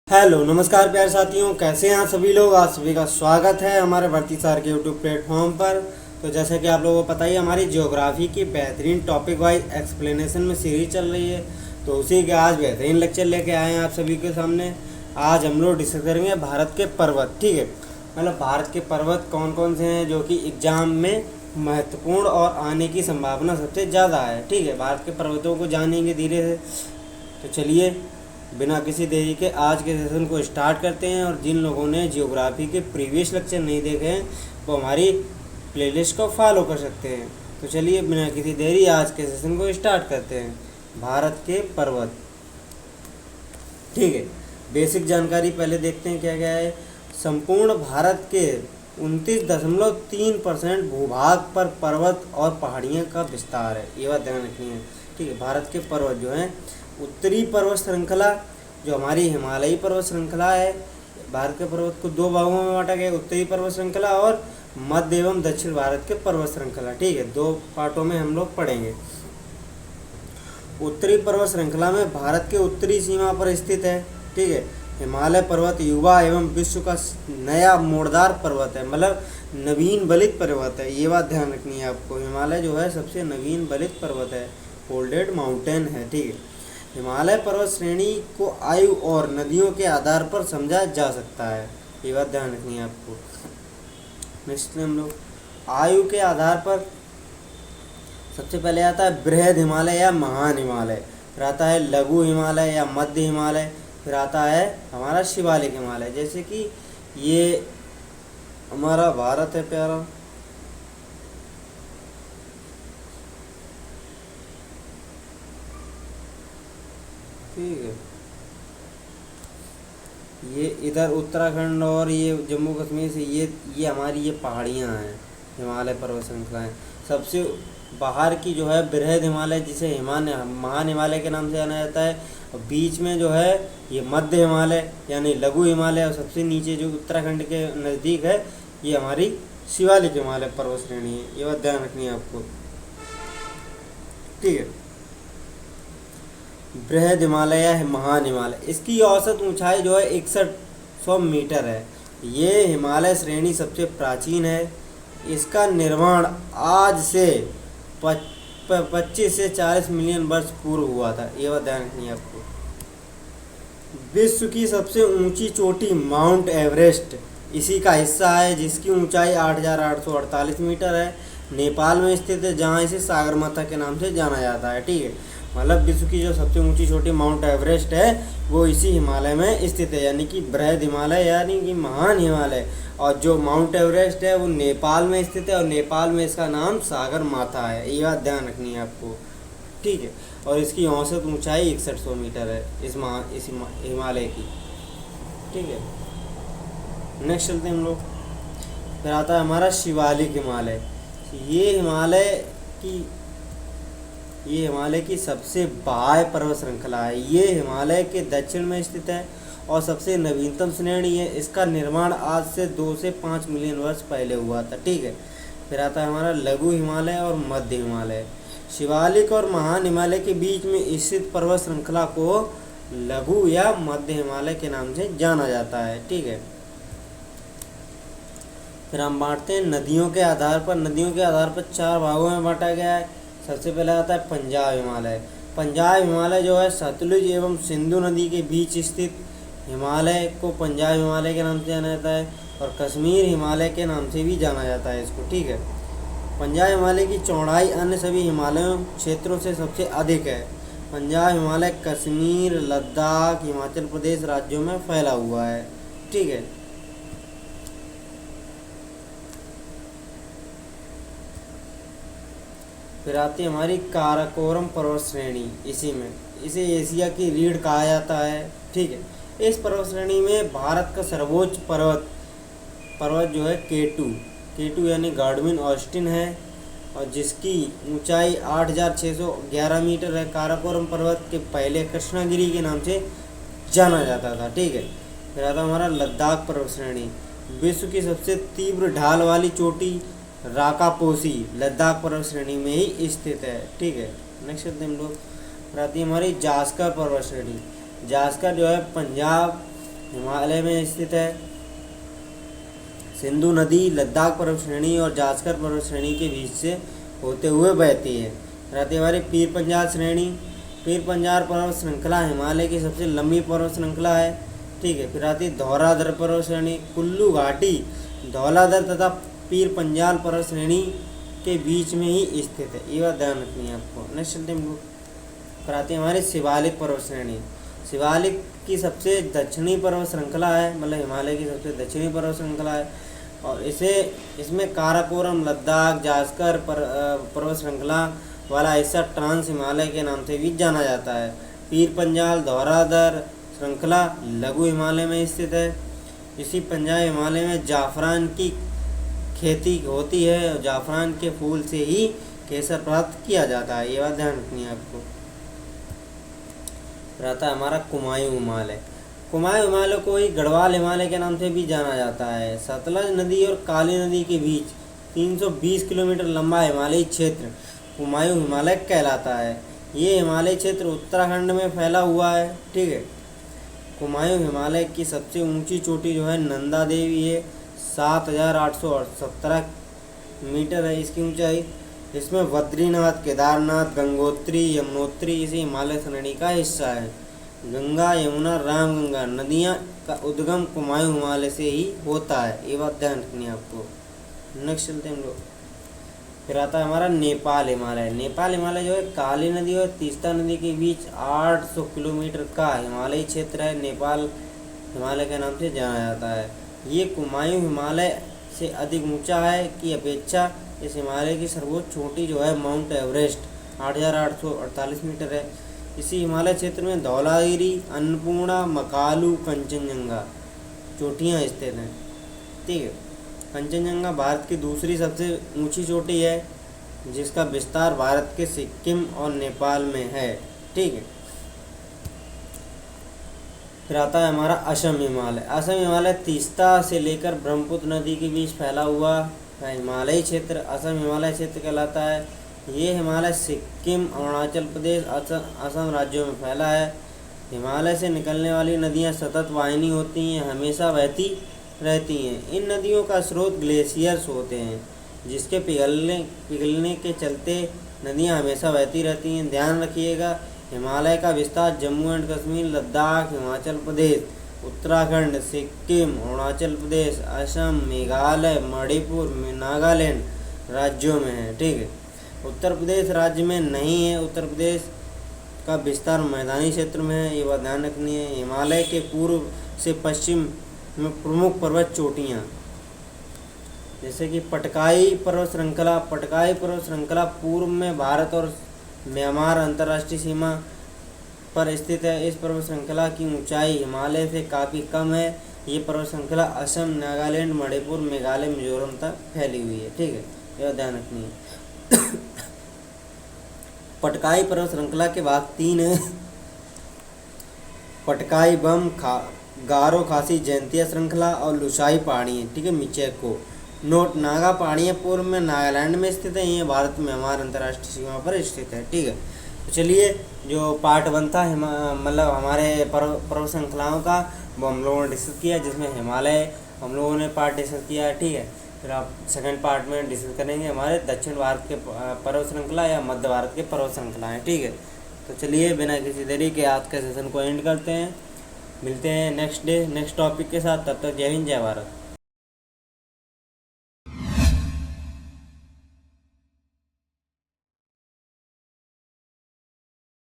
Hello नमस्कार प्यारे साथियों, कैसे हैं आप सभी लोग। आप सभी का स्वागत है हमारे भर्ती सार के यूट्यूब प्लेटफॉर्म पर। तो जैसा कि आप लोगों को पता ही है, हमारी ज्योग्राफी की बेहतरीन टॉपिक वाइज एक्सप्लेनेशन में सीरीज चल रही है। तो उसी के आज बेहतरीन लेक्चर लेके आए हैं आप सभी के सामने। आज हम लोग डिस्कस करेंगे भारत के पर्वत। ठीक है, मतलब भारत के पर्वत कौन कौन से हैं जो कि एग्जाम में महत्वपूर्ण और आने की संभावना सबसे ज़्यादा है। ठीक है, भारत के पर्वतों को जानेंगे धीरे से। तो चलिए बिना किसी देरी के आज के सेशन को स्टार्ट करते हैं। और जिन लोगों ने जियोग्राफी के प्रीवियस लेक्चर नहीं देखे हैं वो हमारी प्लेलिस्ट को फॉलो कर सकते हैं। तो चलिए बिना किसी देरी आज के सेशन को स्टार्ट करते हैं। भारत के पर्वत, ठीक है, बेसिक जानकारी पहले देखते हैं क्या क्या है। संपूर्ण भारत के 29.3% भूभाग पर पर्वत और पहाड़ियों का विस्तार है, ये बात ध्यान रखनी है। ठीक है, भारत के पर्वत जो हैं, उत्तरी पर्वत श्रृंखला जो हमारी हिमालयी पर्वत श्रृंखला है। भारत के पर्वत को दो भागों में बांटा गया, उत्तरी पर्वत श्रृंखला और मध्य एवं दक्षिण भारत के पर्वत श्रृंखला। ठीक है, दो पार्टों में हम लोग पढ़ेंगे। उत्तरी पर्वत श्रृंखला में भारत के उत्तरी सीमा पर स्थित है। ठीक है, हिमालय पर्वत युवा एवं विश्व का नया मोड़दार पर्वत है, मतलब नवीन बलित पर्वत है, ये बात ध्यान रखनी है आपको। हिमालय जो है सबसे नवीन बलित पर्वत है, फोल्डेड माउंटेन है। ठीक है, हिमालय पर्वत श्रेणी को आयु और नदियों के आधार पर समझा जा सकता है, ये बात ध्यान रखनी है आपको। नेक्स्ट हम लोग आयु के आधार पर सबसे पहले आता है बृहद हिमालय या महान हिमालय, फिर आता है लघु हिमालय या मध्य हिमालय, फिर आता है हमारा शिवालिक हिमालय। जैसे कि ये हमारा भारत है प्यारा, ठीक है, ये इधर उत्तराखंड और ये जम्मू कश्मीर से ये हमारी ये पहाड़ियाँ हैं, हिमालय पर्वत श्रृंखलाएँ। सबसे बाहर की जो है बृहद हिमालय, जिसे महान हिमालय के नाम से जाना जाता है, और बीच में जो है ये मध्य हिमालय यानी लघु हिमालय, और सबसे नीचे जो उत्तराखंड के नज़दीक है ये हमारी शिवालिक हिमालय पर्वत श्रेणी है, ये बात ध्यान रखनी है आपको। ठीक है, बृहद हिमालय या महान हिमालय, इसकी औसत ऊंचाई जो है 6100 मीटर है। ये हिमालय श्रेणी सबसे प्राचीन है। इसका निर्माण आज से 25 से 40 मिलियन वर्ष पूर्व हुआ था, ये बात ध्यान रखनी है आपको। विश्व की सबसे ऊंची चोटी माउंट एवरेस्ट इसी का हिस्सा है, जिसकी ऊंचाई 8848 मीटर है। नेपाल में स्थित है, जहाँ इसे सागरमाथा के नाम से जाना जाता है। ठीक है, मतलब विश्व की जो सबसे ऊंची चोटी माउंट एवरेस्ट है वो इसी हिमालय में स्थित है, यानी कि बृहद हिमालय यानी कि महान हिमालय। और जो माउंट एवरेस्ट है वो नेपाल में स्थित है, और नेपाल में इसका नाम सागरमाथा है, ये बात ध्यान रखनी है आपको। ठीक है, और इसकी औसत ऊंचाई 6100 मीटर है इस हिमालय की। ठीक है, नेक्स्ट चलते हैं हम लोग। फिर आता है हमारा शिवालिक हिमालय। ये हिमालय की सबसे बाह्य पर्वत श्रृंखला है। ये हिमालय के दक्षिण में स्थित है और सबसे नवीनतम श्रेणी है। इसका निर्माण आज से 2 से 5 मिलियन वर्ष पहले हुआ था। ठीक है, फिर आता है हमारा लघु हिमालय और मध्य हिमालय। शिवालिक और महान हिमालय के बीच में स्थित पर्वत श्रृंखला को लघु या मध्य हिमालय के नाम से जाना जाता है। ठीक है, फिर हम बांटते हैं नदियों के आधार पर। नदियों के आधार पर 4 भागों में बांटा गया है। सबसे पहले आता है पंजाब हिमालय। पंजाब हिमालय जो है सतलुज एवं सिंधु नदी के बीच स्थित हिमालय को पंजाब हिमालय के नाम से जाना जाता है, और कश्मीर हिमालय के नाम से भी जाना जाता है इसको। ठीक है, पंजाब हिमालय की चौड़ाई अन्य सभी हिमालयों क्षेत्रों से सबसे अधिक है। पंजाब हिमालय कश्मीर, लद्दाख, हिमाचल प्रदेश राज्यों में फैला हुआ है। ठीक है, फिर आती है हमारी काराकोरम पर्वत श्रेणी। इसे एशिया की रीढ़ कहा जाता है। ठीक है, इस पर्वत श्रेणी में भारत का सर्वोच्च पर्वत जो है केटू यानी गार्डविन ऑस्टिन है, और जिसकी ऊंचाई 8611 मीटर है। काराकोरम पर्वत के पहले कृष्णागिरी के नाम से जाना जाता था। ठीक है, फिर आता हमारा लद्दाख पर्वत श्रेणी। विश्व की सबसे तीव्र ढाल वाली चोटी राकापोसी लद्दाख पर्वत श्रेणी में ही स्थित है। ठीक है, नेक्स्ट हम लोग आती है हमारी जास्कर पर्वत श्रेणी। जास्कर जो है पंजाब हिमालय में स्थित है। सिंधु नदी लद्दाख पर्वत श्रेणी और जास्कर पर्वत श्रेणी के बीच से होते हुए बहती है। रहती हमारी पीर पंजाल श्रेणी। पीर पंजाल पर्वत श्रृंखला हिमालय की सबसे लंबी पर्वत श्रृंखला है। ठीक है। फिर आती धौलाधर पर्वत श्रेणी। कुल्लू घाटी धौलाधर तथा पीर पंजाल पर्वत श्रेणी के बीच में ही स्थित है, ये बात ध्यान रखनी है आपको। नेक्स्ट चलते हैं। फिर आती है हमारी शिवालिक पर्वत श्रेणी। शिवालिक की सबसे दक्षिणी पर्वत श्रृंखला है, मतलब हिमालय की सबसे दक्षिणी पर्वत श्रृंखला है और इसमें काराकोरम लद्दाख जास्कर पर्वत श्रृंखला वाला हिस्सा ट्रांस हिमालय के नाम से भी जाना जाता है। पीर पंजाल धौलाधर श्रृंखला लघु हिमालय में स्थित है। इसी पंजाब हिमालय में जाफरान की खेती होती है और जाफरान के फूल से ही केसर प्राप्त किया जाता है, ये बात ध्यान रखनी है आपको। रहता है हमारा कुमायूं हिमालय। कुमायूं हिमालय को ही गढ़वाल हिमालय के नाम से भी जाना जाता है। सतलज नदी और काली नदी के बीच 320 किलोमीटर लंबा हिमालयी क्षेत्र कुमायूं हिमालय कहलाता है। ये हिमालय क्षेत्र उत्तराखंड में फैला हुआ है। ठीक है। कुमायूं हिमालय की सबसे ऊंची चोटी जो है नंदा देवी है, 7,817 मीटर है इसकी ऊंचाई। इसमें बद्रीनाथ केदारनाथ गंगोत्री यमुनोत्री इसी हिमालय श्रेणी का हिस्सा है। गंगा यमुना रामगंगा नदियाँ का उद्गम कुमायूं हिमालय से ही होता है, ये बात ध्यान रखनी है आपको। नेक्स्ट चलते हैं हम लोग। फिर आता है हमारा नेपाल हिमालय। नेपाल हिमालय जो है काली नदी और तीस्ता नदी के बीच 800 किलोमीटर का हिमालयी क्षेत्र है। नेपाल हिमालय के नाम से जाना जाता है। ये कुमायूं हिमालय से अधिक ऊंचा है की अपेक्षा इस हिमालय की सर्वोच्च चोटी जो है माउंट एवरेस्ट 8,848 मीटर है। इसी हिमालय क्षेत्र में धौलागिरी अन्नपूर्णा मकालू कंचनजंगा चोटियाँ स्थित हैं। ठीक है। कंचनजंगा भारत की दूसरी सबसे ऊंची चोटी है जिसका विस्तार भारत के सिक्किम और नेपाल में है। ठीक है। फिर आता है हमारा असम हिमालय। असम हिमालय तीस्ता से लेकर ब्रह्मपुत्र नदी के बीच फैला हुआ हिमालयी क्षेत्र असम हिमालय क्षेत्र कहलाता है। ये हिमालय सिक्किम अरुणाचल प्रदेश असम राज्यों में फैला है। हिमालय से निकलने वाली नदियाँ सतत वाहिनी होती हैं, हमेशा बहती रहती हैं। इन नदियों का स्रोत ग्लेशियर्स होते हैं जिसके पिघलने के चलते नदियाँ हमेशा बहती रहती हैं। ध्यान रखिएगा, हिमालय का विस्तार जम्मू एंड कश्मीर लद्दाख हिमाचल प्रदेश उत्तराखंड सिक्किम अरुणाचल प्रदेश असम मेघालय मणिपुर नागालैंड राज्यों में है। ठीक है। उत्तर प्रदेश राज्य में नहीं है। उत्तर प्रदेश का विस्तार मैदानी क्षेत्र में है, ये बात ध्यान रखनी है। हिमालय के पूर्व से पश्चिम में प्रमुख पर्वत चोटियाँ जैसे कि पटकाई पर्वत श्रृंखला। पटकाई पर्वत श्रृंखला पूर्व में भारत और म्यांमार अंतर्राष्ट्रीय सीमा पर स्थित है। इस पर्वत श्रृंखला की ऊंचाई हिमालय से काफ़ी कम है। ये पर्वत श्रृंखला असम नागालैंड मणिपुर मेघालय मिजोरम तक फैली हुई है। ठीक है। यह ध्यान रखनी है। पटकाई पर्वत श्रृंखला के भाग 3 है। पटकाई बम गारो खासी जयंतिया श्रृंखला और लुसाई पहाड़ियाँ। ठीक है। मिचेको नोट नागा पहाड़ियाँ पूर्व में नागालैंड में स्थित है। ये भारत में हमारे अंतर्राष्ट्रीय सीमा पर स्थित है। ठीक है। तो चलिए जो पार्ट 1 था मतलब हमारे पर्वत श्रृंखलाओं का वो हम लोगों ने डिस्कस किया, जिसमें हिमालय हम लोगों ने पार्ट डिस्कस किया है। ठीक है। फिर आप सेकंड पार्ट में डिस्कस करेंगे हमारे दक्षिण भारत के पर्वत श्रृंखला या मध्य भारत के पर्वत श्रृंखलाएँ। ठीक है। तो चलिए बिना किसी देरी के आज के सेशन को एंड करते हैं। मिलते हैं नेक्स्ट डे नेक्स्ट टॉपिक के साथ। तब तक जय हिंद जय भारत।